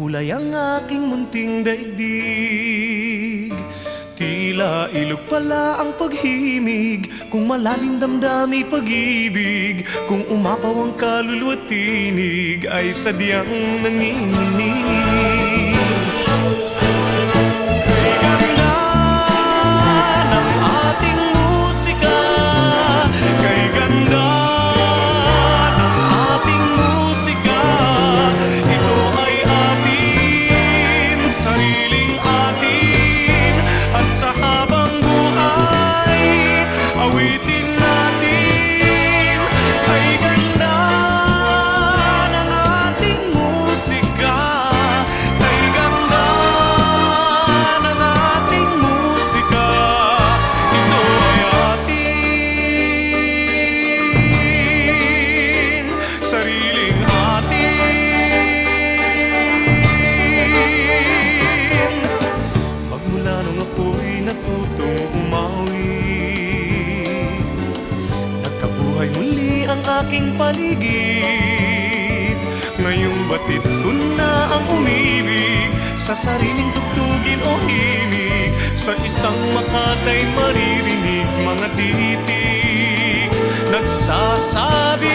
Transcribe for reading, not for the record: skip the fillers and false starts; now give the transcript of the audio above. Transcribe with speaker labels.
Speaker 1: Kulay ang aking munting daigdig, tila ilog pala ang paghimig. Kung malalim damdami pag-ibig, kung umapaw ang kaluluwa't tinig, ay sadyang nanginginig. Kay ganda ng ating musika, kay ganda ng ating musika, ito ay atin, sariling atin, at sa habang buhay, awitin natin. Kay ganda ng ating musika, kay ganda ng ating musika, ito ay atin, sariling atin. Magmula nung ako'y natutong umawi, nagkabuhay muli ang aking paligid. Ngayong batid ko na ang umibig sa sariling tugtugin o himig. Sa isang makatay maririnig mga titik nagsasabi,